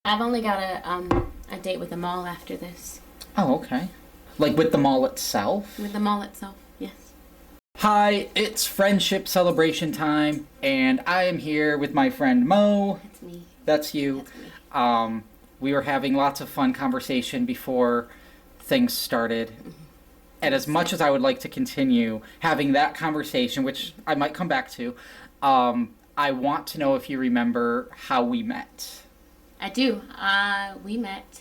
I've only got a date with the mall after this. Oh, okay. Like with the mall itself? With the mall itself, yes. Hi, it's friendship celebration time, and I am here with my friend Mo. That's me. That's you. That's me. We were having lots of fun conversation before things started. Mm-hmm. And as much as I would like to continue having that conversation, which I might come back to, I want to know if you remember how we met. I do. We met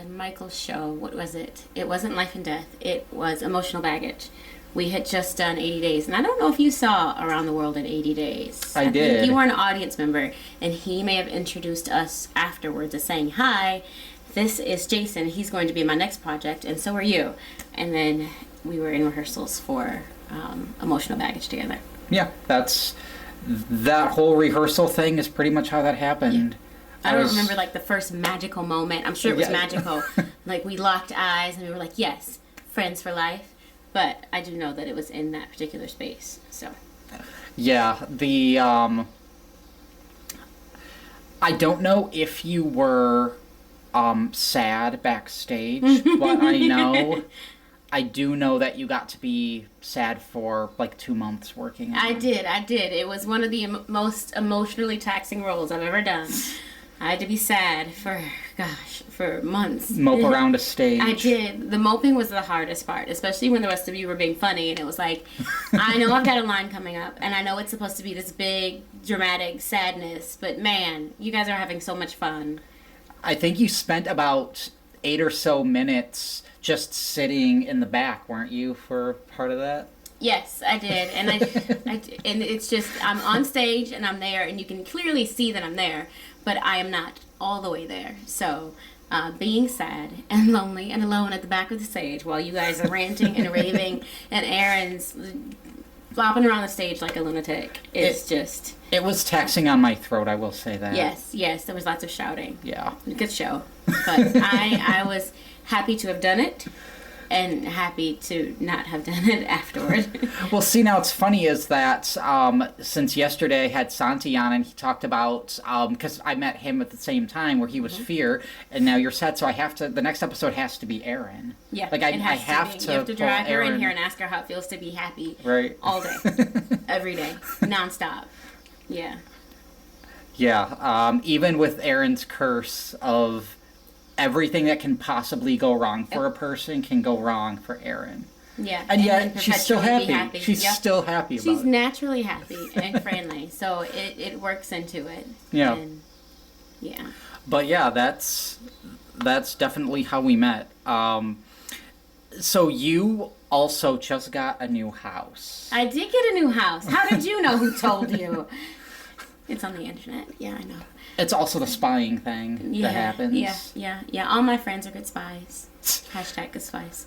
Michael's show. What was it? It wasn't Life and Death. It was Emotional Baggage. We had just done 80 Days. And I don't know if you saw Around the World in 80 Days. I did. Think you were an audience member. And he may have introduced us afterwards as saying, "Hi, this is Jason. He's going to be my next project. And so are you." And then we were in rehearsals for Emotional Baggage together. Yeah, that whole rehearsal thing is pretty much how that happened. Yeah. I don't remember like the first magical moment. I'm sure it was magical. Like we locked eyes and we were like, yes, friends for life. But I do know that it was in that particular space. So. Yeah, I don't know if you were sad backstage, but I do know that you got to be sad for like 2 months working on it. I did. It was one of the most emotionally taxing roles I've ever done. I had to be sad for months. Mope around a stage. I did. The moping was the hardest part, especially when the rest of you were being funny, and it was like, I know I've got a line coming up, and I know it's supposed to be this big, dramatic sadness, but man, you guys are having so much fun. I think you spent about 8 or so minutes just sitting in the back, weren't you, for part of that? Yes, I did, and and it's just I'm on stage and I'm there, and you can clearly see that I'm there, but I am not all the way there. So, being sad and lonely and alone at the back of the stage while you guys are ranting and raving, and Aaron's flopping around the stage like a lunatic It was taxing on my throat, I will say that. Yes, there was lots of shouting. Yeah. Good show, but I was happy to have done it. And happy to not have done it afterward. Well, see, now what's funny is that since yesterday I had Santi on and he talked about, because I met him at the same time where he was Fear, and now you're sad, so the next episode has to be Aaron. Yeah, like I have to. You have to drag her in here and ask her how it feels to be happy. Right. All day, every day, nonstop. Yeah. Yeah. Even with Aaron's curse of everything that can possibly go wrong for a person can go wrong for Aaron. Yeah. And yet she's still happy. She's still happy about it. She's naturally happy and friendly, so it works into it. Yeah. And, yeah. But yeah, that's definitely how we met. So you also just got a new house. I did get a new house. How did you know? Who told you? It's on the internet. Yeah, I know. It's also the spying thing that happens. Yeah. All my friends are good spies. Hashtag good spies.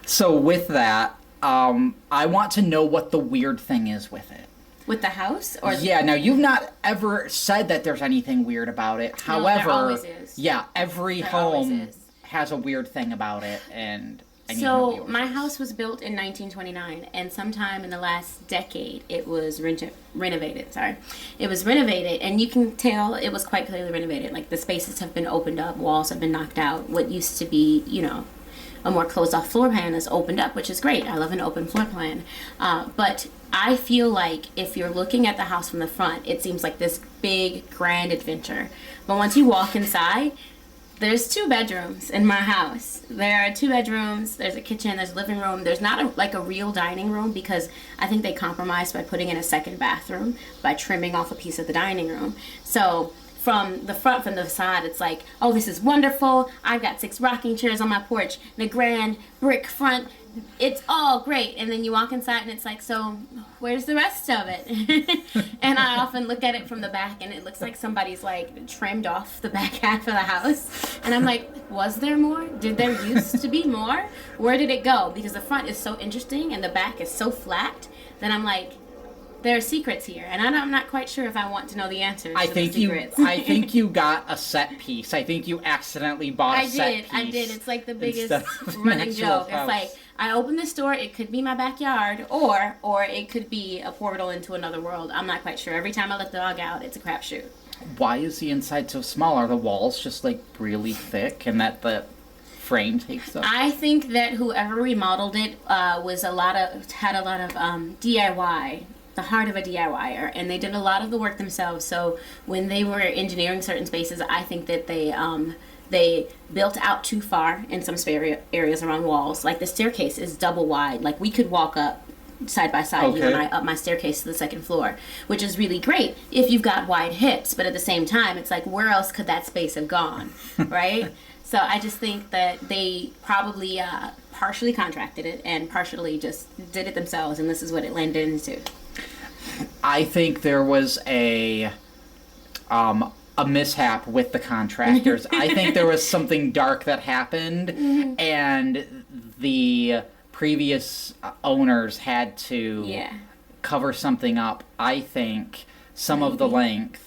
So with that, I want to know what the weird thing is with it. With the house? Or yeah, now you've not ever said that there's anything weird about it. No, However, there always is. Yeah, every home has a weird thing about it, and I need to know yours. My house was built in 1929, and sometime in the last decade, it was renovated. Sorry, it was renovated, and you can tell it was quite clearly renovated. Like the spaces have been opened up, walls have been knocked out. What used to be, a more closed-off floor plan is opened up, which is great. I love an open floor plan, but I feel like if you're looking at the house from the front, it seems like this big, grand adventure. But once you walk inside, there's 2 bedrooms in my house. There are 2 bedrooms, there's a kitchen, there's a living room. There's not a real dining room because I think they compromised by putting in a second bathroom by trimming off a piece of the dining room. So from the front, from the side, it's like, oh, this is wonderful. I've got 6 rocking chairs on my porch, the grand brick front. It's all great. And then you walk inside and it's like, so where's the rest of it? And I often look at it from the back and it looks like somebody's like trimmed off the back half of the house. And I'm like, was there more? Did there used to be more? Where did it go? Because the front is so interesting and the back is so flat that I'm like, there are secrets here, and I'm not quite sure if I want to know the answers to the secrets. I think you got a set piece. I think you accidentally bought a set piece. I did. It's like the biggest running joke. It's like, I open this door, it could be my backyard, or it could be a portal into another world. I'm not quite sure. Every time I let the dog out, it's a crapshoot. Why is the inside so small? Are the walls just like really thick and that the frame takes up? I think that whoever remodeled it had a lot of DIY, the heart of a DIYer, and they did a lot of the work themselves. So when they were engineering certain spaces, I think that they built out too far in some areas around walls. Like the staircase is double wide. Like we could walk up side by side, you and I, up my staircase to the second floor, which is really great if you've got wide hips. But at the same time, it's like, where else could that space have gone, right? So I just think that they probably partially contracted it and partially just did it themselves, and this is what it landed into. I think there was a mishap with the contractors. I think there was something dark that happened, and the previous owners had to cover something up. I think some of the length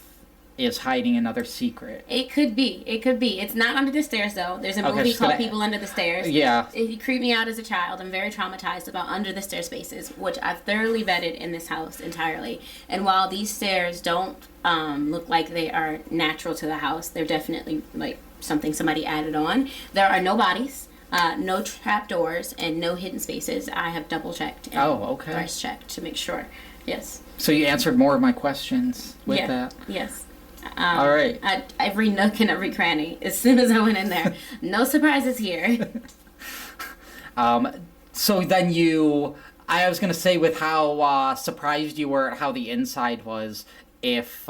is hiding another secret. It could be. It's not under the stairs, though. There's a movie called People Under the Stairs. Yeah. It creeped me out as a child. I'm very traumatized about under the stair spaces, which I've thoroughly vetted in this house entirely. And while these stairs don't look like they are natural to the house, they're definitely like something somebody added on. There are no bodies. No trap doors and no hidden spaces. I have double checked and price checked to make sure. Yes. So you answered more of my questions with that? Yes. All right. Every nook and every cranny. As soon as I went in there, no surprises here. So then I was going to say with how surprised you were at how the inside was, if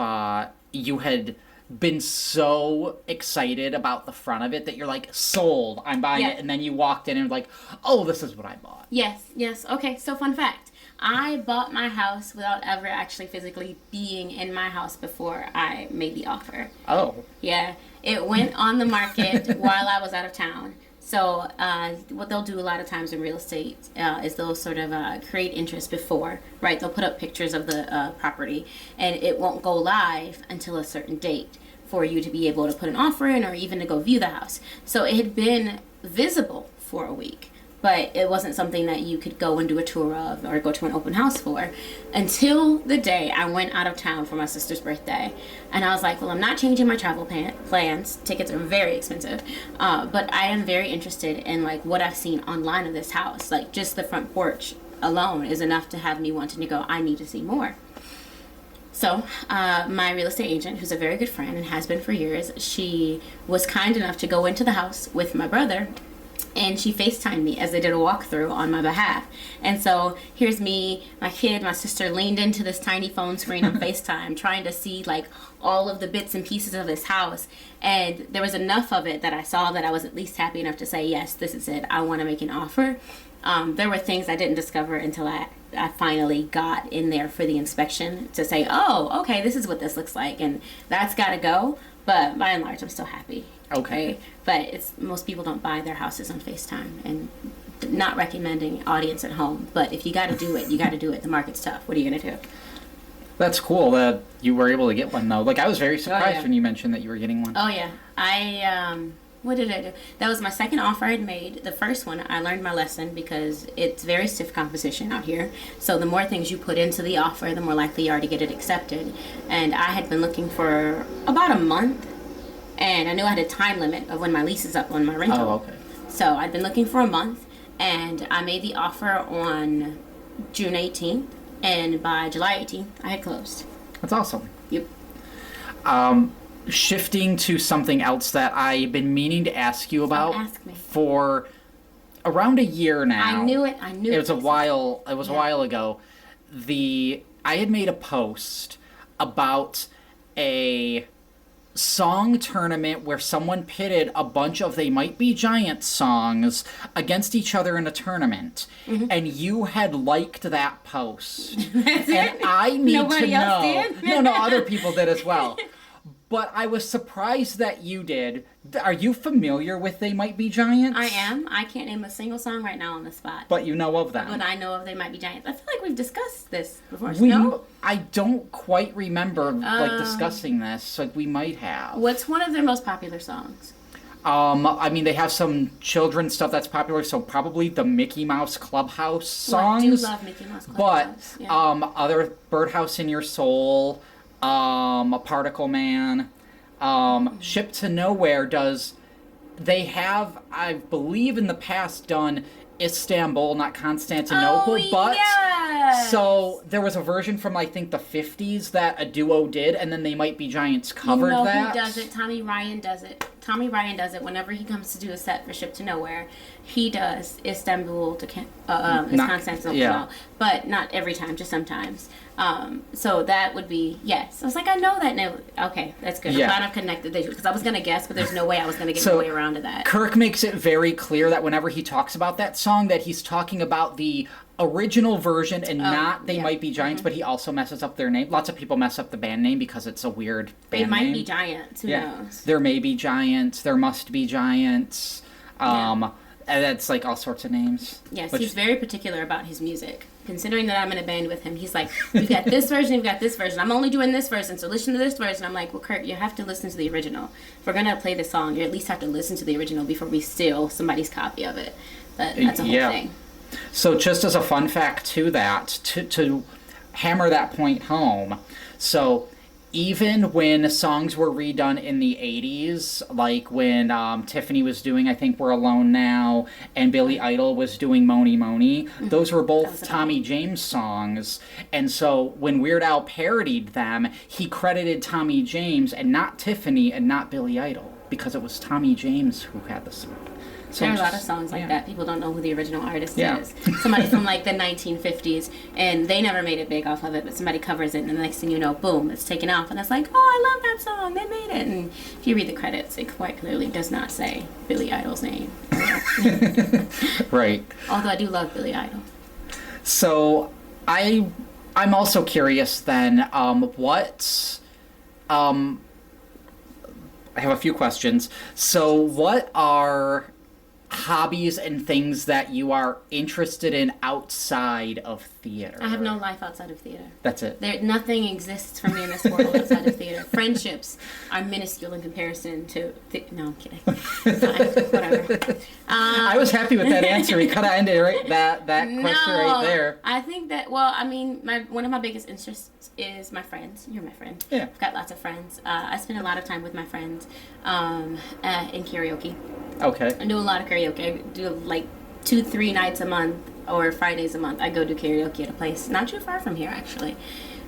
you had been so excited about the front of it that you're like, sold, I'm buying it, and then you walked in and like, oh, this is what I bought. Yes. Okay, so fun fact. I bought my house without ever actually physically being in my house before I made the offer. Oh. Yeah, it went on the market while I was out of town. So what they'll do a lot of times in real estate is they'll sort of create interest before, right? They'll put up pictures of the property, and it won't go live until a certain date for you to be able to put an offer in or even to go view the house. So it had been visible for a week, but it wasn't something that you could go and do a tour of or go to an open house for until the day I went out of town for my sister's birthday. And I was like, well, I'm not changing my travel plans. Tickets are very expensive. But I am very interested in like what I've seen online of this house. Like just the front porch alone is enough to have me wanting to go, I need to see more. So my real estate agent, who's a very good friend and has been for years, she was kind enough to go into the house with my brother, and she FaceTimed me as they did a walkthrough on my behalf. And so here's me, my kid, my sister leaned into this tiny phone screen on FaceTime trying to see like all of the bits and pieces of this house. And there was enough of it that I saw that I was at least happy enough to say, yes, this is it. I want to make an offer. There were things I didn't discover until I finally got in there for the inspection to say, oh, okay, this is what this looks like. And that's got to go. But by and large, I'm still happy. Okay. But most people don't buy their houses on FaceTime, and not recommending audience at home. But if you got to do it, you got to do it. The market's tough. What are you going to do? That's cool that you were able to get one, though. Like, I was very surprised when you mentioned that you were getting one. Oh, yeah. What did I do? That was my second offer I'd made. The first one, I learned my lesson because it's very stiff competition out here. So the more things you put into the offer, the more likely you are to get it accepted. And I had been looking for about a month, and I knew I had a time limit of when my lease is up on my rental. Oh, okay. So I'd been looking for a month, and I made the offer on June 18th, and by July 18th, I had closed. That's awesome. Yep. Shifting to something else that I've been meaning to ask you about for around a year now. I knew it. It was a while ago. I had made a post about a song tournament where someone pitted a bunch of They Might Be Giants songs against each other in a tournament, and you had liked that post. That's and it? I need Nobody to else know. did? No, other people did as well. But I was surprised that you did. Are you familiar with They Might Be Giants? I am. I can't name a single song right now on the spot. But you know of them. But I know of They Might Be Giants. I feel like we've discussed this before. I don't quite remember discussing this. Like we might have. What's one of their most popular songs? I mean, they have some children's stuff that's popular, so probably the Mickey Mouse Clubhouse Well, I do songs. love Mickey Mouse But Clubhouse. Yeah. other Birdhouse in Your Soul, a Particle Man, Ship to Nowhere does. They have, I believe, in the past done Istanbul, not Constantinople, Oh, but yes! so there was a version from I think the 50s that a duo did, and then They Might Be Giants covered that. Who does it? Tommy Ryan does it. Tommy Ryan does it whenever he comes to do a set for Ship to Nowhere. He does Istanbul to Constantinople, yeah. but not every time, just sometimes. So that would be yes. I was like, I know that now. Okay, that's good. Yeah. I'm glad I've connected these because I was gonna guess, but there's no way I was gonna get So, my way around to that. Kirk makes it very clear that whenever he talks about that song, that he's talking about the original version and not They yeah. Might Be Giants, but he also messes up their name. Lots of people mess up the band name because it's a weird They band might name. be giants. Who Yeah. knows? There may be giants, there must be giants. And that's like all sorts of names. Yes, Which- he's very particular about his music. Considering that I'm in a band with him, he's like, we've got this version, we've got this version. I'm only doing this version, so listen to this version. I'm like, well, Kurt, you have to listen to the original. If we're going to play the song, you at least have to listen to the original before we steal somebody's copy of it. But that's a whole thing. So just as a fun fact to that, to hammer that point home, so even when songs were redone in the 80s, like when Tiffany was doing, I think We're Alone Now, and Billy Idol was doing Moni Moni, those were both Tommy James songs. And so when Weird Al parodied them, he credited Tommy James and not Tiffany and not Billy Idol, because it was Tommy James who had the song. So There are a lot of songs like yeah. that. People don't know who the original artist Yeah. is. Somebody from like the 1950s, and they never made it big off of it, but somebody covers it, and the next thing you know, boom, it's taken off. And it's like, oh, I love that song. They made it. And if you read the credits, it quite clearly does not say Billy Idol's name. Right. Although I do love Billy Idol. So I'm also curious then, I have a few questions. So what are hobbies and things that you are interested in outside of theater? I have no life outside of theater. That's it. Nothing exists for me in this world outside of theater. Friendships are minuscule in comparison to... no, I'm kidding. Fine, whatever. I was happy with that answer. We kind of ended that question right there. I think that, well, I mean, one of my biggest interests is my friends. You're my friend. Yeah. I've got lots of friends. I spend a lot of time with my friends in karaoke. Okay. I do a lot of karaoke. I do like 2-3 nights a month or Fridays a month. I go do karaoke at a place not too far from here, actually.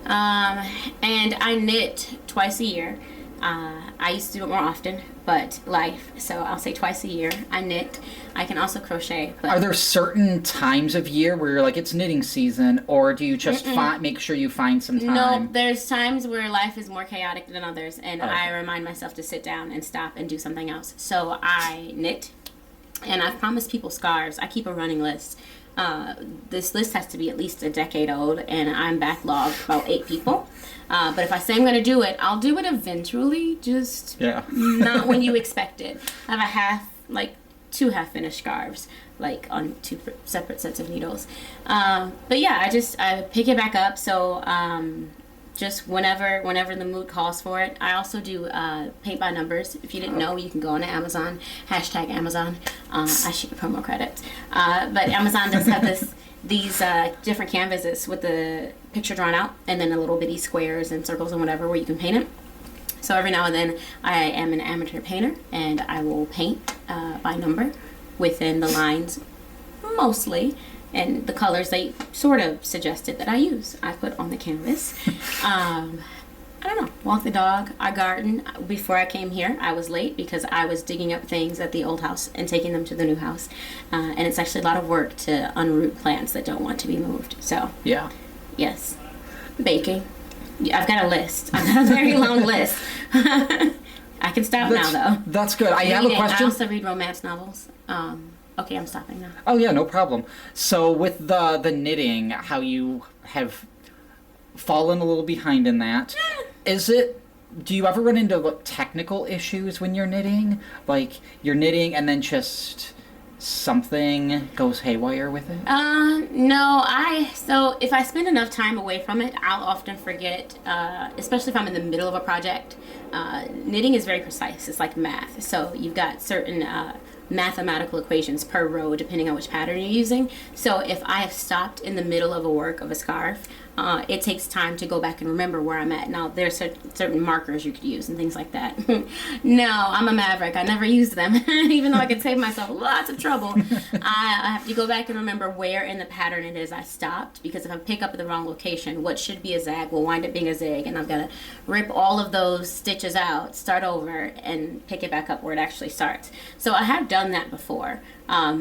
And I knit twice a year. I used to do it more often, but life. So I'll say twice a year. I knit. I can also crochet. But Are there certain times of year where you're like, it's knitting season, or do you just make sure you find some time? No, there's times where life is more chaotic than others, and I remind myself to sit down and stop and do something else. So I knit, and I've promised people scarves. I keep a running list. This list has to be at least a decade old, and I'm backlogged about 8 people. But if I say I'm going to do it, I'll do it eventually, just not when you expect it. I have two half-finished scarves, like on 2 separate sets of needles. But yeah, I pick it back up, so just whenever the mood calls for it. I also do paint by numbers. If you didn't know, you can go on to Amazon, #Amazon. I should get promo credits. But Amazon does have these different canvases with the picture drawn out, and then the little bitty squares and circles and whatever where you can paint it. So every now and then I am an amateur painter, and I will paint by number within the lines mostly, and the colors they sort of suggested that I use, I put on the canvas. I don't know, walk the dog, I garden. Before I came here, I was late because I was digging up things at the old house and taking them to the new house. And it's actually a lot of work to unroot plants that don't want to be moved. So, Yeah. yes. Baking. I've got a list. I've got a very long list. I can stop now, though. That's good. I have a question. I also read romance novels. Okay, I'm stopping now. Oh yeah, no problem. So with the knitting, how you have fallen a little behind in that, do you ever run into technical issues when you're knitting? Like you're knitting and then just something goes haywire with it? No, so if I spend enough time away from it, I'll often forget, especially if I'm in the middle of a project. Knitting is very precise. It's like math. So you've got certain mathematical equations per row depending on which pattern you're using. So if I have stopped in the middle of a work of a scarf, it takes time to go back and remember where I'm at. Now, there's certain markers you could use and things like that. No, I'm a maverick. I never use them, even though I could save myself lots of trouble. I have to go back and remember where in the pattern it is I stopped, because if I pick up at the wrong location, what should be a zag will wind up being a zig, and I've got to rip all of those stitches out, start over, and pick it back up where it actually starts. So I have done that before.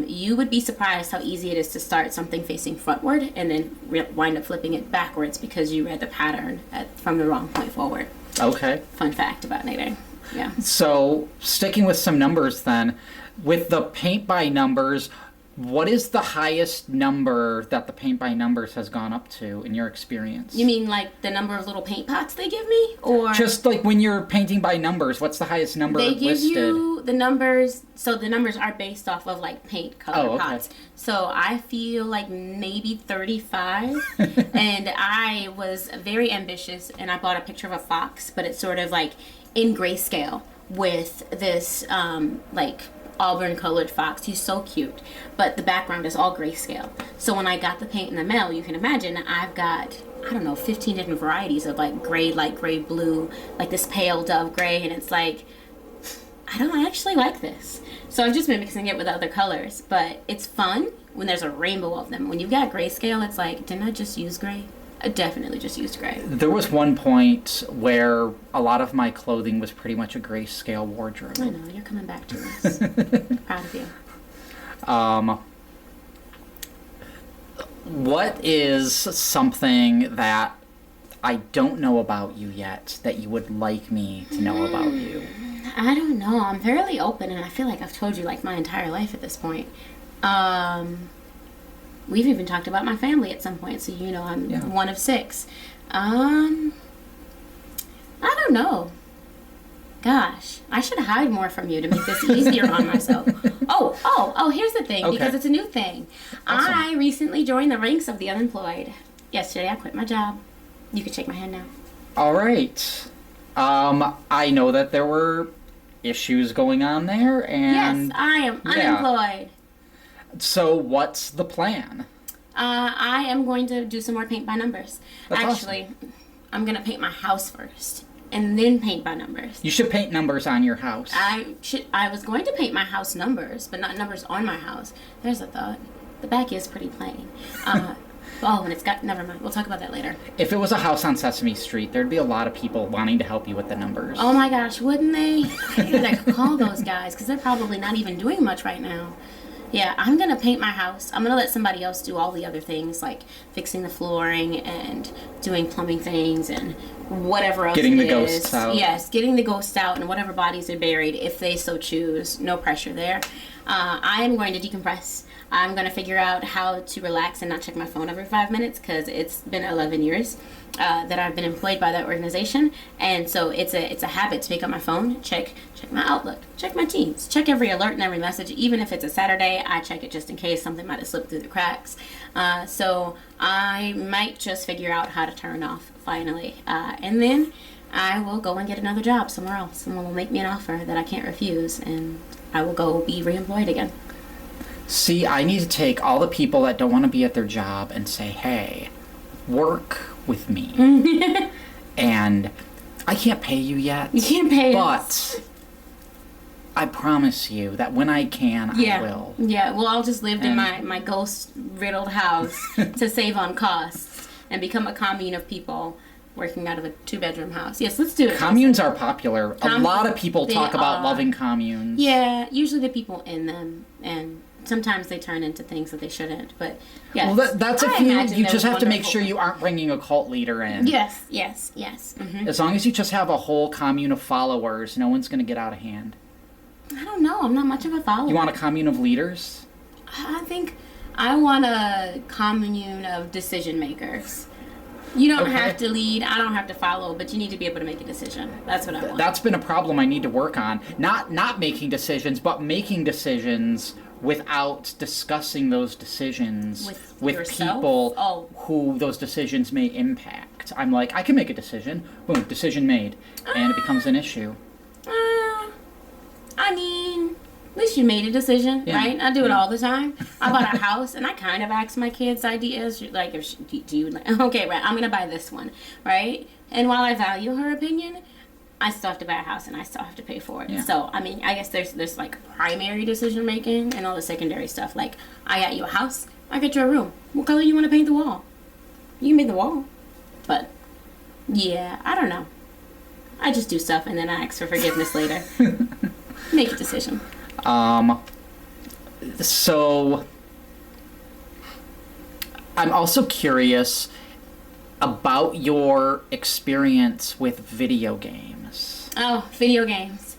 You would be surprised how easy it is to start something facing frontward and then wind up flipping it backwards because you read the pattern from the wrong point forward. Okay. Fun fact about knitting. Yeah. So, sticking with some numbers then, with the paint by numbers, what is the highest number that the paint by numbers has gone up to in your experience? You mean like the number of little paint pots they give me? Or just like when you're painting by numbers, what's the highest number they give listed? you the numbers, so the numbers are based off of like paint color okay. pots. So I feel like maybe 35. And I was very ambitious and I bought a picture of a fox, but it's sort of like in grayscale with this like auburn colored fox. He's so cute, but the background is all grayscale. So when I got the paint in the mail, you can imagine I've got, I don't know, 15 different varieties of like gray, light gray, blue, like this pale dove gray, and it's like, I actually like this. So I've just been mixing it with other colors, but it's fun when there's a rainbow of them. When you've got grayscale, it's like, didn't I just use gray? I definitely just used gray. There was one point where a lot of my clothing was pretty much a grayscale wardrobe. I know, you're coming back to us. Proud of you. What is something that I don't know about you yet that you would like me to know about you? I don't know. I'm fairly open, and I feel like I've told you like my entire life at this point. We've even talked about my family at some point, so you know I'm one of 6. I don't know. Gosh, I should hide more from you to make this easier on myself. Oh, here's the thing, because it's a new thing. Awesome. I recently joined the ranks of the unemployed. Yesterday I quit my job. You can shake my hand now. All right. I know that there were issues going on there, and... Yes, I am unemployed. So what's the plan? I am going to do some more paint by numbers. That's Actually, awesome. I'm going to paint my house first, and then paint by numbers. You should paint numbers on your house. I was going to paint my house numbers, but not numbers on my house. There's a thought. The back is pretty plain. And it's got... Never mind. We'll talk about that later. If it was a house on Sesame Street, there'd be a lot of people wanting to help you with the numbers. Oh my gosh, wouldn't they? I could call those guys, because they're probably not even doing much right now. Yeah, I'm going to paint my house. I'm going to let somebody else do all the other things, like fixing the flooring and doing plumbing things and whatever else getting it the is. ghosts out. Yes, getting the ghosts out and whatever bodies are buried, if they so choose. No pressure there. I am going to decompress. I'm going to figure out how to relax and not check my phone every 5 minutes, because it's been 11 years that I've been employed by that organization, and so it's a habit to pick up my phone, check my Outlook, check my Teams, check every alert and every message. Even if it's a Saturday, I check it just in case something might have slipped through the cracks. So I might just figure out how to turn off finally, and then I will go and get another job somewhere else. Someone will make me an offer that I can't refuse, and I will go be reemployed again. See, I need to take all the people that don't want to be at their job and say, hey, work with me. And I can't pay you yet. You can't pay us. But I promise you that when I can, I will. Yeah, well, I'll just live in my ghost-riddled house to save on costs and become a commune of people working out of a 2-bedroom house. Yes, let's do it. Communes are popular. A lot of people talk about loving communes. Yeah, usually the people in them, and sometimes they turn into things that they shouldn't, but yes. Well, that's a few. You just have to make sure you aren't bringing a cult leader in. Yes. Mm-hmm. As long as you just have a whole commune of followers, no one's going to get out of hand. I don't know. I'm not much of a follower. You want a commune of leaders? I think I want a commune of decision makers. You don't have to lead, I don't have to follow, but you need to be able to make a decision. That's what I want. That's been a problem I need to work on. Not making decisions, but making decisions without discussing those decisions with yourself? people Oh. who those decisions may impact. I'm like, I can make a decision. Boom, decision made. And it becomes an issue. I mean, at least you made a decision, Yeah. right? I do it all the time. I bought a house, and I kind of ask my kids ideas, like, if do you, okay, right, I'm going to buy this one, right? And while I value her opinion, I still have to buy a house, and I still have to pay for it. Yeah. So, I mean, I guess there's like primary decision making and all the secondary stuff. Like, I got you a house, I got you a room. What color you want to paint the wall? You can paint the wall. But, yeah, I don't know. I just do stuff, and then I ask for forgiveness later. Make a decision. So I'm also curious about your experience with video games. Oh, video games.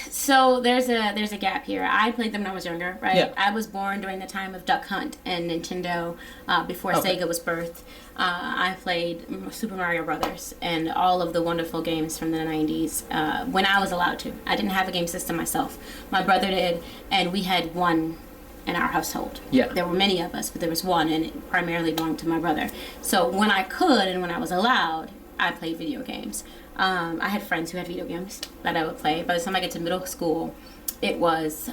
So there's a gap here. I played them when I was younger, right? Yeah. I was born during the time of Duck Hunt and Nintendo, before Okay. Sega was birthed. I played Super Mario Brothers and all of the wonderful games from the 90s when I was allowed to. I didn't have a game system myself. My brother did, and we had one in our household. Yeah. There were many of us, but there was one, and it primarily belonged to my brother. So when I could and when I was allowed, I played video games. I had friends who had video games that I would play. By the time I get to middle school, it was,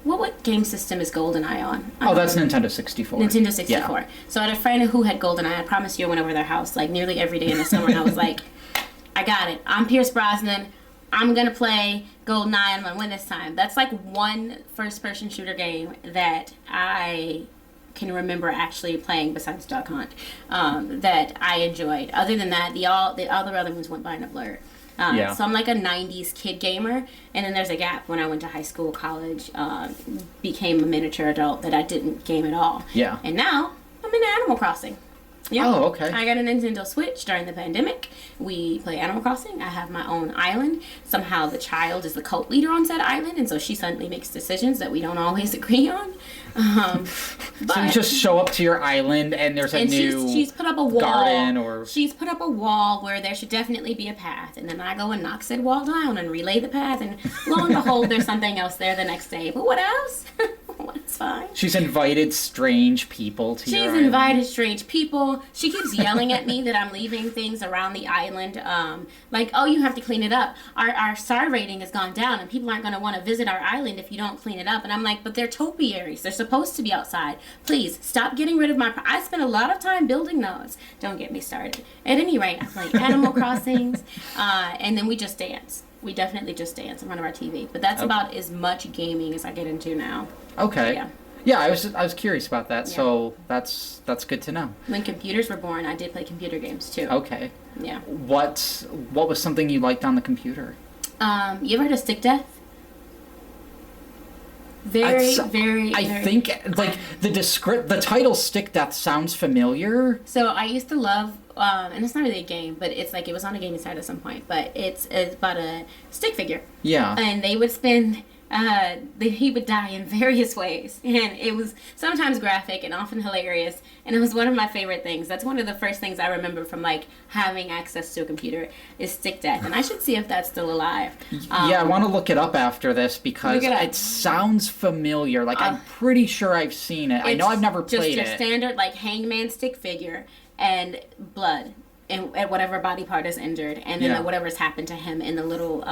what game system is GoldenEye on? Oh, that's Nintendo 64. Nintendo 64. Yeah. So I had a friend who had GoldenEye. I promise you I went over their house like nearly every day in the summer, and I was like, I got it. I'm Pierce Brosnan. I'm going to play GoldenEye. I'm going to win this time. That's like one first-person shooter game that I can remember actually playing besides Duck Hunt that I enjoyed. Other than that, the other ones went by in a blur. Yeah. So I'm like a 90s kid gamer, and then there's a gap when I went to high school, college, became a miniature adult that I didn't game at all. Yeah. And now I'm into Animal Crossing. Yeah. Oh, okay. I got a Nintendo Switch during the pandemic. We play Animal Crossing. I have my own island. Somehow the child is the cult leader on said island, and so she suddenly makes decisions that we don't always agree on. So you just show up to your island and there's a and new she's put up a wall. garden or... She's put up a wall where there should definitely be a path, and then I go and knock said wall down and relay the path, and lo and behold, there's something else there the next day. But what else? It's fine. She's invited strange people to your She's island. invited strange people. She keeps yelling at me that I'm leaving things around the island. Like, oh, you have to clean it up. Our star rating has gone down, and people aren't going to want to visit our island if you don't clean it up. And I'm like, but they're topiaries. They're supposed to be outside. Please, stop getting rid of my... I spent a lot of time building those. Don't get me started. At any rate, I play Animal Crossings, and then we just dance. We definitely just dance in front of our TV. But that's about as much gaming as I get into now. Okay. Yeah. Yeah, I was curious about that, so that's good to know. When computers were born, I did play computer games too. Okay. Yeah. What was something you liked on the computer? You ever heard of Stick Death? Very. I think like the title Stick Death sounds familiar. So I used to love, and it's not really a game, but it's like it was on a gaming site at some point. But it's about a stick figure. Yeah. And they would spin. He would die in various ways, and it was sometimes graphic and often hilarious, and it was one of my favorite things. That's one of the first things I remember from like having access to a computer is Stick Death, and I should see if that's still alive. Yeah, I want to look it up after this because it sounds familiar. Like I'm pretty sure I've seen it. I know I've never played it. Just your standard like hangman stick figure and blood and at whatever body part is injured, and then whatever's happened to him in the little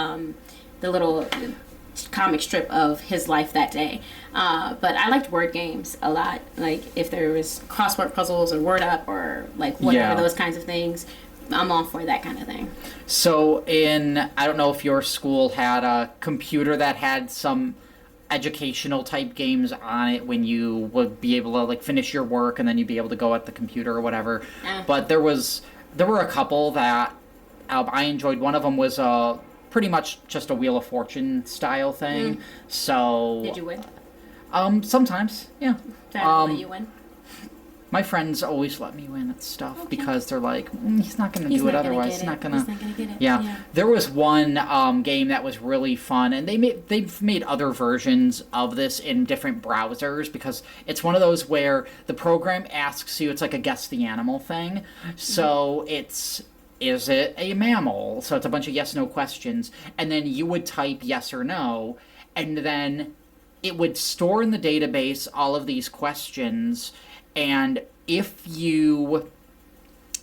comic strip of his life that day. But I liked word games a lot. Like if there was crossword puzzles or word up or like whatever those kinds of things, I'm all for that kind of thing. So I don't know if your school had a computer that had some educational type games on it when you would be able to like finish your work and then you'd be able to go at the computer or whatever. But there were a couple that I enjoyed. One of them was pretty much just a Wheel of Fortune style thing. So did you win? Sometimes, yeah. Did I let you win? My friends always let me win at stuff because they're like, he's not going to do it otherwise. He's not going to get it. Yeah. There was one game that was really fun, and they've made other versions of this in different browsers because it's one of those where the program asks you, it's like a guess the animal thing. So is it a mammal? So it's a bunch of yes/no questions, and then you would type yes or no, and then it would store in the database all of these questions, and if you,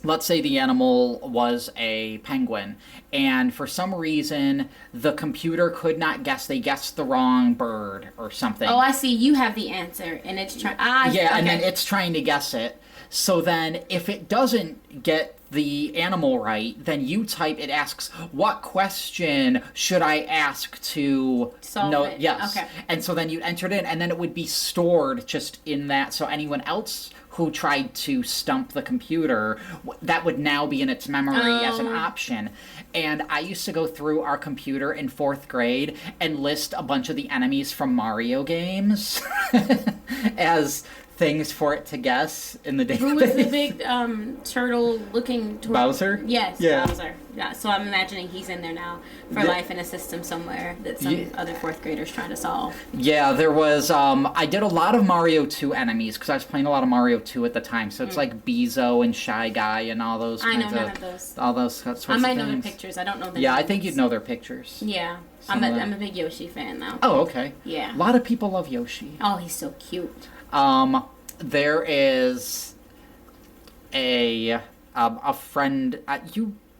let's say the animal was a penguin, and for some reason the computer could not guess, they guessed the wrong bird or something. Oh, I see. You have the answer, and it's trying. Yeah, okay. and then it's trying to guess it. So then, if it doesn't get the animal right, then you type, it asks, what question should I ask to Solve know? it. Yes. Okay. And so then you enter it in, and then it would be stored just in that. So anyone else who tried to stump the computer, that would now be in its memory as an option. And I used to go through our computer in 4th grade and list a bunch of the enemies from Mario games as things for it to guess in the database. Who was the big turtle looking Bowser? Yes, Yeah. Bowser. Yeah, so I'm imagining he's in there now for life in a system somewhere that some other 4th graders trying to solve. Yeah, there was, I did a lot of Mario 2 enemies, because I was playing a lot of Mario 2 at the time, so it's like Bezo and Shy Guy and all those I know kinds none of those. all those sorts I of might things. know their pictures. I don't know their Yeah, I names. think you'd know their pictures. Yeah. Some I'm of them. a big Yoshi fan, though. Oh, okay. Yeah. A lot of people love Yoshi. Oh, he's so cute. There is a friend.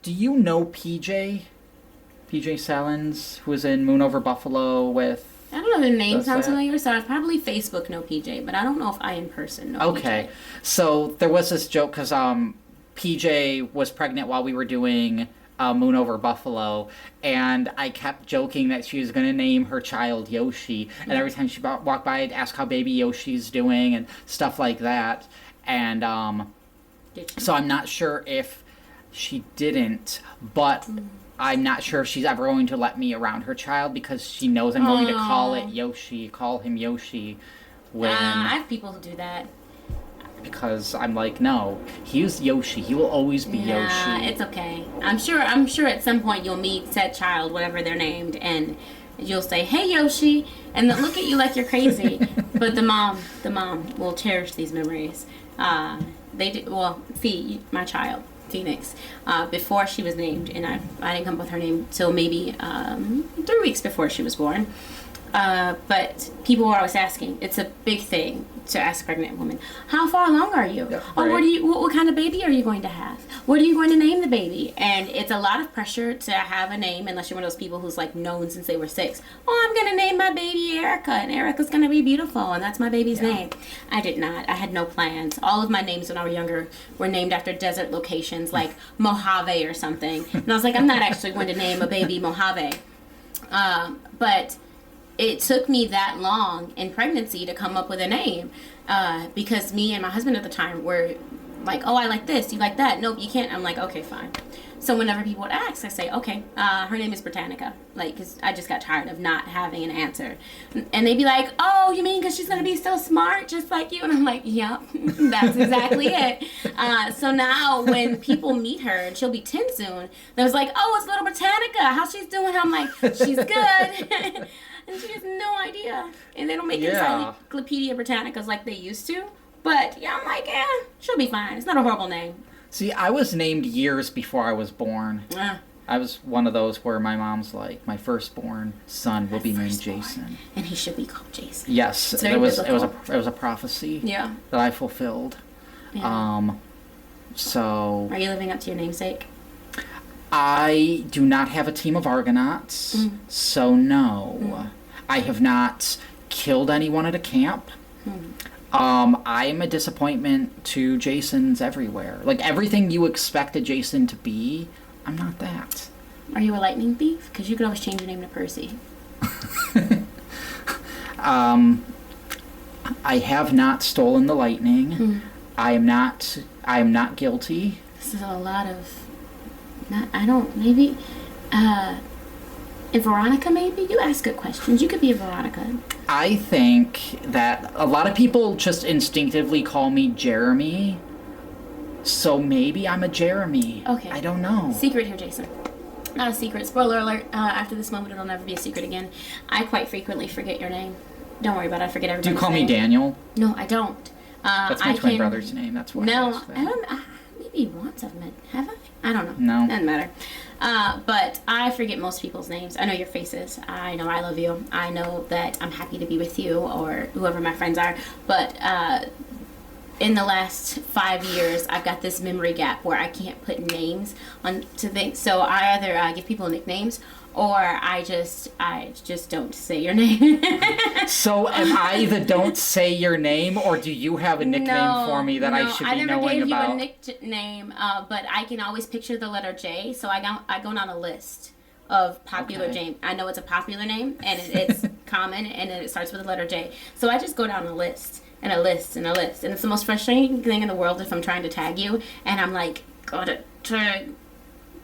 Do you know PJ? PJ Salins, who was in Moon Over Buffalo with. I don't know, the name That's sounds it. familiar, so I probably Facebook know PJ, but I don't know if I in person know Okay, PJ. so there was this joke because PJ was pregnant while we were doing Moon Over Buffalo, and I kept joking that she was going to name her child Yoshi, and every time she walked by, I'd ask how baby Yoshi's doing and stuff like that. And so I'm not sure if she didn't, but I'm not sure if she's ever going to let me around her child because she knows I'm going to call him Yoshi when I have people who do that. because I'm like, no, he's Yoshi. He will always be Yoshi. It's okay. I'm sure at some point you'll meet said child, whatever they're named, and you'll say, "Hey Yoshi," and they'll look at you like you're crazy. But the mom will cherish these memories. They do. Well, see, my child, Phoenix, before she was named, and I didn't come up with her name till maybe 3 weeks before she was born. But people were always asking. It's a big thing to ask a pregnant woman. How far along are you? Yeah, Oh, right. what kind of baby are you going to have? What are you going to name the baby? And it's a lot of pressure to have a name unless you're one of those people who's like known since they were 6. Oh, I'm going to name my baby Erica, and Erica's going to be beautiful, and that's my baby's name. I did not. I had no plans. All of my names when I was younger were named after desert locations like Mojave or something. And I was like, I'm not actually going to name a baby Mojave. But it took me that long in pregnancy to come up with a name because me and my husband at the time were like, oh, I like this, you like that. Nope, you can't. I'm like, okay, fine. So whenever people would ask, I say, okay, her name is Britannica. Like, because I just got tired of not having an answer. And they'd be like, oh, you mean because she's going to be so smart just like you? And I'm like, yep, that's exactly it. So now when people meet her, and she'll be 10 soon, they're like, oh, it's little Britannica. How's she doing? I'm like, she's good. And she has no idea. And they don't make Encyclopedia Britannicas like they used to. But, yeah, I'm like, she'll be fine. It's not a horrible name. See, I was named years before I was born. I was one of those where my mom's like, my firstborn son will be named Jason. And he should be called Jason. Yes, It's very it was biblical. a prophecy Yeah. that I fulfilled. Yeah. So Are you living up to your namesake? I do not have a team of Argonauts, so no. I have not killed anyone at a camp. I am a disappointment to Jasons everywhere. Like, everything you expected Jason to be, I'm not that. Are you a lightning thief? Because you could always change your name to Percy. I have not stolen the lightning. I am not guilty. This is a lot of... maybe... And Veronica, maybe? You ask good questions. You could be a Veronica. I think that a lot of people just instinctively call me Jeremy. So maybe I'm a Jeremy. Okay. I don't know. Secret here, Jason. Not a secret. Spoiler alert. After this moment, it'll never be a secret again. I quite frequently forget your name. Don't worry about it. I forget everybody's Do you call name. me Daniel? No, I don't. That's my twin brother's name. That's why. I No, asked that. I don't... maybe once I've met. Have I? I don't know. No. Doesn't matter. But I forget most people's names. I know your faces. I know I love you. I know that I'm happy to be with you or whoever my friends are. But in the last 5 years, I've got this memory gap where I can't put names on to things. So I either give people nicknames or I just don't say your name. So am I the don't say your name, or do you have a nickname for me that I should be knowing about? I never gave you a nickname, but I can always picture the letter J. So I go down a list of popular James. I know it's a popular name and it's common, and it starts with the letter J. So I just go down a list and a list and a list, and it's the most frustrating thing in the world if I'm trying to tag you and I'm like, gotta tag.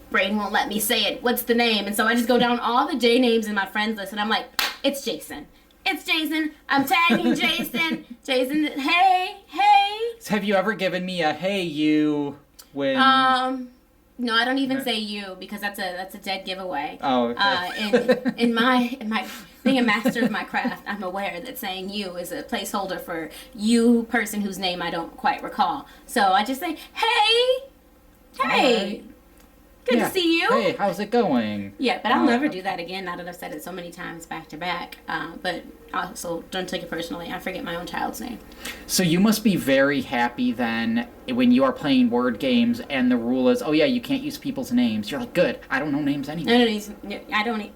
Brain won't let me say it. What's the name? And so I just go down all the J names in my friends list, and I'm like, it's Jason. It's Jason. I'm tagging Jason. Jason, hey. Have you ever given me a hey you when? No, I don't even say you because that's a dead giveaway. Oh, okay. In my being a master of my craft, I'm aware that saying you is a placeholder for you person whose name I don't quite recall. So I just say, hey. Right. Good to see you. Hey, how's it going? Yeah, but I'll never do that again now that I've said it so many times back to back. But also, don't take it personally. I forget my own child's name. So you must be very happy then when you are playing word games and the rule is, oh yeah, you can't use people's names. You're like, good, I don't know names anyway. No,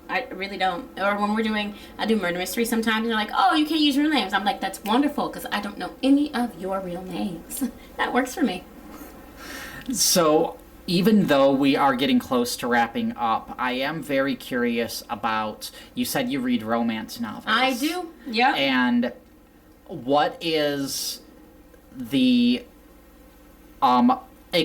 I really don't. Or when I do murder mystery sometimes, they're like, oh, you can't use real names. I'm like, that's wonderful because I don't know any of your real names. That works for me. So even though we are getting close to wrapping up, I am very curious about, you said you read romance novels. I do, yeah. And what is a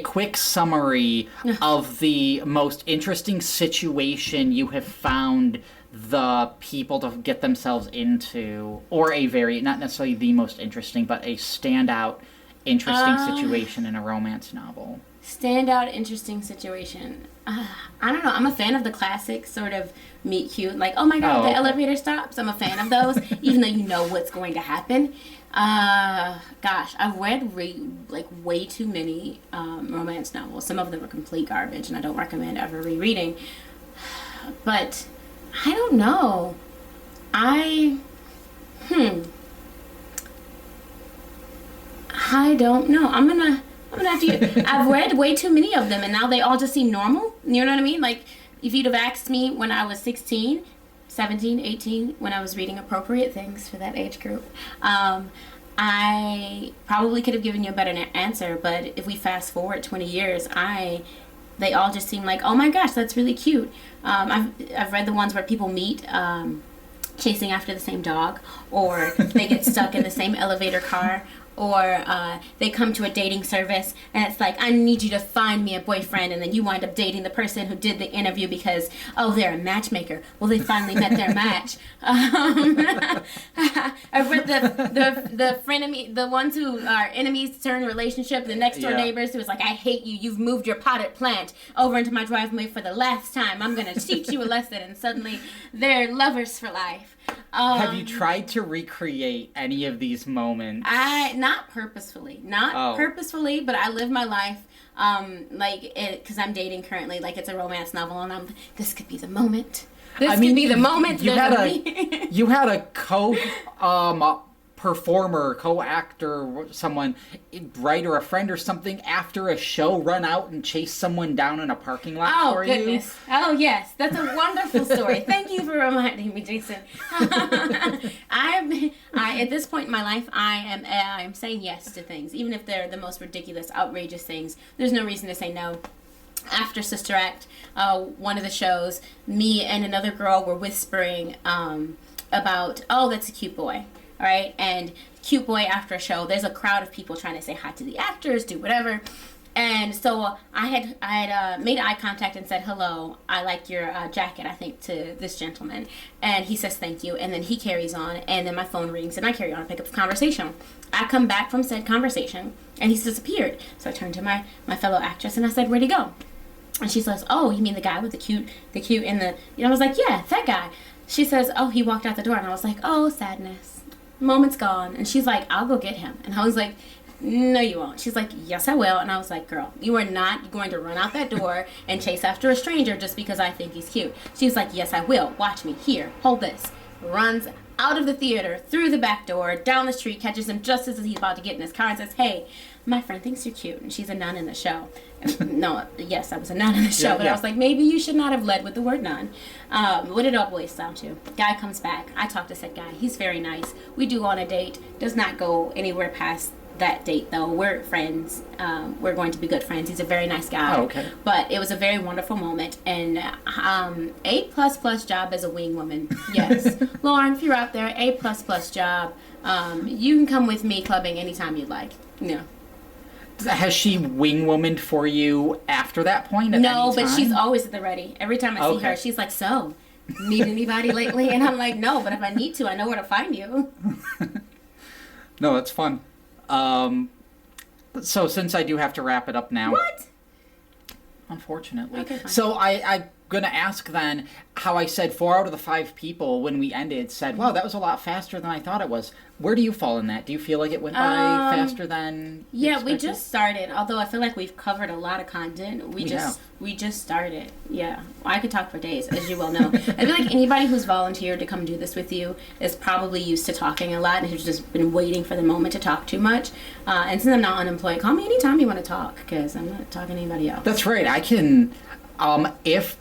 quick summary of the most interesting situation you have found the people to get themselves into, or not necessarily the most interesting, but a standout interesting situation in a romance novel? Standout interesting situation. I don't know. I'm a fan of the classic sort of meet cute, like, oh my god, the elevator stops. I'm a fan of those, even though you know what's going to happen. Gosh, I've read way too many romance novels. Some of them are complete garbage, and I don't recommend ever rereading. But I don't know. I don't know. I'm gonna have to. I've read way too many of them, and now they all just seem normal. You know what I mean? Like, if you'd have asked me when I was 16, 17, 18, when I was reading appropriate things for that age group, I probably could have given you a better answer. But if we fast forward 20 years, they all just seem like, oh my gosh, that's really cute. I've read the ones where people meet chasing after the same dog, or they get stuck in the same elevator car, or they come to a dating service and it's like, I need you to find me a boyfriend, and then you wind up dating the person who did the interview because, oh, they're a matchmaker. Well, they finally met their match. I've read the frenemy, the ones who are enemies turn relationship, the next door neighbors who was like, I hate you, you've moved your potted plant over into my driveway for the last time, I'm gonna teach you a lesson, and suddenly they're lovers for life. Have you tried to recreate any of these moments? Not purposefully, but I live my life because I'm dating currently, like it's a romance novel, and this could be the moment. This could be the moment. You had a performer, co-actor, someone, writer, a friend or something after a show run out and chase someone down in a parking lot for goodness. You? Oh, yes. That's a wonderful story. Thank you for reminding me, Jason. At this point in my life, I am saying yes to things, even if they're the most ridiculous, outrageous things. There's no reason to say no. After Sister Act, one of the shows, me and another girl were whispering about, oh, that's a cute boy. All right, and cute boy after a show, there's a crowd of people trying to say hi to the actors, do whatever. And so I had made eye contact and said, hello, I like your jacket, I think, to this gentleman. And he says, thank you. And then he carries on, and then my phone rings, and I carry on and pick up the conversation. I come back from said conversation, and he's disappeared. So I turned to my fellow actress, and I said, where'd he go? And she says, oh, you mean the guy with the cute, and the, I was like, yeah, that guy. She says, oh, he walked out the door. And I was like, oh, sadness. Moment's gone. And she's like, I'll go get him. And I was like, no, you won't. She's like, yes, I will. And I was like, girl, you are not going to run out that door and chase after a stranger just because I think he's cute. She's like, yes, I will. Watch me. Here, hold this. Runs out of the theater, through the back door, down the street, catches him just as he's about to get in his car and says, hey, my friend thinks you're cute, and she's a nun in the show. No, yes, I was a nun in the show, but I was like, maybe you should not have led with the word nun. What did it all boil down to? Guy comes back. I talked to said guy. He's very nice. We do go on a date. Does not go anywhere past that date, though. We're friends. We're going to be good friends. He's a very nice guy. Oh, okay. But it was a very wonderful moment, and A++ job as a wing woman. Yes. Lauren, if you're out there, A++ job. You can come with me clubbing anytime you'd like. Yeah. Has she wing womaned for you after that point? No, but she's always at the ready. Every time I see her, she's like, so, need anybody lately? And I'm like, no, but if I need to, I know where to find you. No, that's fun. So since I do have to wrap it up now. What? Unfortunately. Okay, fine. So I'm gonna ask then how I said 4 out of the 5 people when we ended said, wow, that was a lot faster than I thought it was. Where do you fall in that? Do you feel like it went by faster than you Yeah, we expected? just started. Although I feel like we've covered a lot of content. We just started. Yeah. I could talk for days, as you well know. I feel like anybody who's volunteered to come do this with you is probably used to talking a lot and has just been waiting for the moment to talk too much. And since I'm not unemployed, call me anytime you want to talk, because I'm not talking to anybody else. That's right. I can, if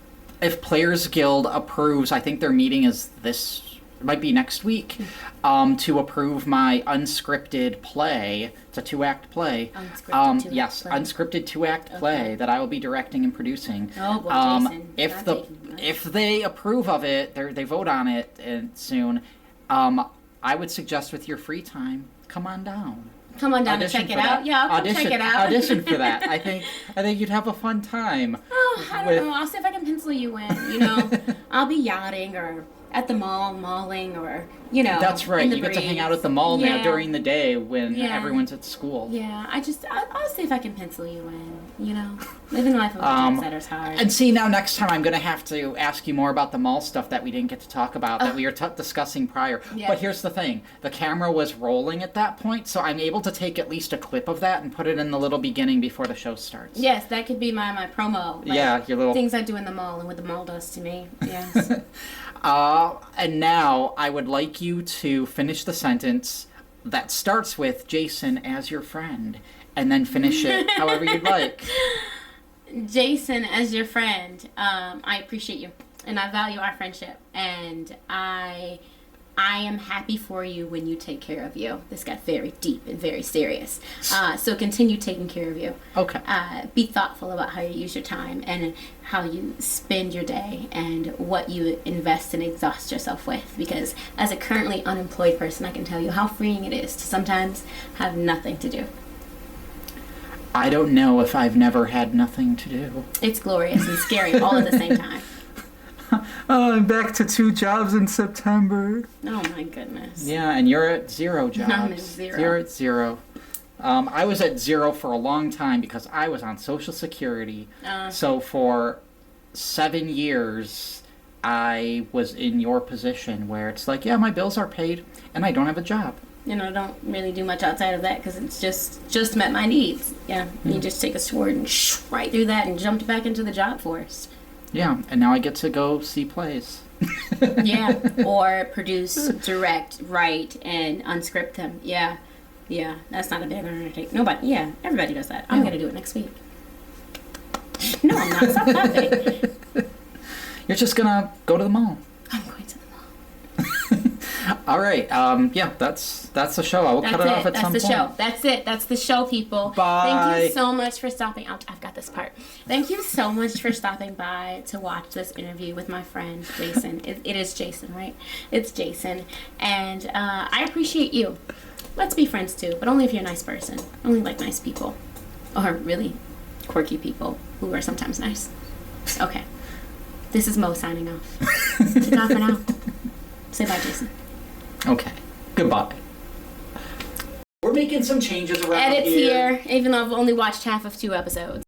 Players Guild approves, I think their meeting is it might be next week, to approve my unscripted play. It's a 2-act play. Unscripted 2-act yes, play. unscripted 2-act play that I will be directing and producing. Oh boy, Jason. If they approve of it, they vote on it soon. I would suggest with your free time, come on down. Come on down and check it out. Yeah, I'll come check it out. Audition for that. I think you'd have a fun time. Oh, I don't know. I'll see if I can pencil you in. You know, I'll be yachting or at the mall, malling, or That's right. You get to breeze. hang out at the mall now during the day when everyone's at school. Yeah, I'll see if I can pencil you in. Living life of a jet setter's hard. And see, now next time I'm going to have to ask you more about the mall stuff that we didn't get to talk about, that we were discussing prior. Yeah. But here's the thing. The camera was rolling at that point, so I'm able to take at least a clip of that and put it in the little beginning before the show starts. Yes, that could be my promo. Your little... things I do in the mall and what the mall does to me. Yes. And now I would like you to finish the sentence that starts with Jason as your friend, and then finish it however you'd like. Jason as your friend, I appreciate you, and I value our friendship, and I am happy for you when you take care of you. This got very deep and very serious. So continue taking care of you. Okay. Be thoughtful about how you use your time and how you spend your day and what you invest and exhaust yourself with. Because as a currently unemployed person, I can tell you how freeing it is to sometimes have nothing to do. I don't know if I've never had nothing to do. It's glorious and scary all at the same time. Oh, I'm back to 2 jobs in September. Oh my goodness. Yeah, and you're at 0 jobs. I'm at 0. You're at 0. I was at 0 for a long time because I was on Social Security. So for 7 years, I was in your position where it's like, yeah, my bills are paid and I don't have a job. I don't really do much outside of that because it's just met my needs. Yeah, you just take a sword and right through that and jumped back into the job force. Yeah, and now I get to go see plays. Yeah, or produce, direct, write, and unscript them. Yeah, that's not a big undertaking. Everybody does that. I'm going to do it next week. No, I'm not. Stop laughing. You're just going to go to the mall. I'm going to the mall. All right. That's the show. I will cut it off at some point. That's the show. That's it. That's the show, people. Bye. Thank you so much for stopping. I've got this part. Thank you so much for stopping by to watch this interview with my friend, Jason. It is Jason, right? It's Jason. And I appreciate you. Let's be friends, too, but only if you're a nice person. Only like nice people. Or really quirky people who are sometimes nice. Okay. This is Mo signing off. Ta-ta for now. Say bye, Jason. Okay. Goodbye. We're making some changes around Edits here, even though I've only watched half of 2 episodes.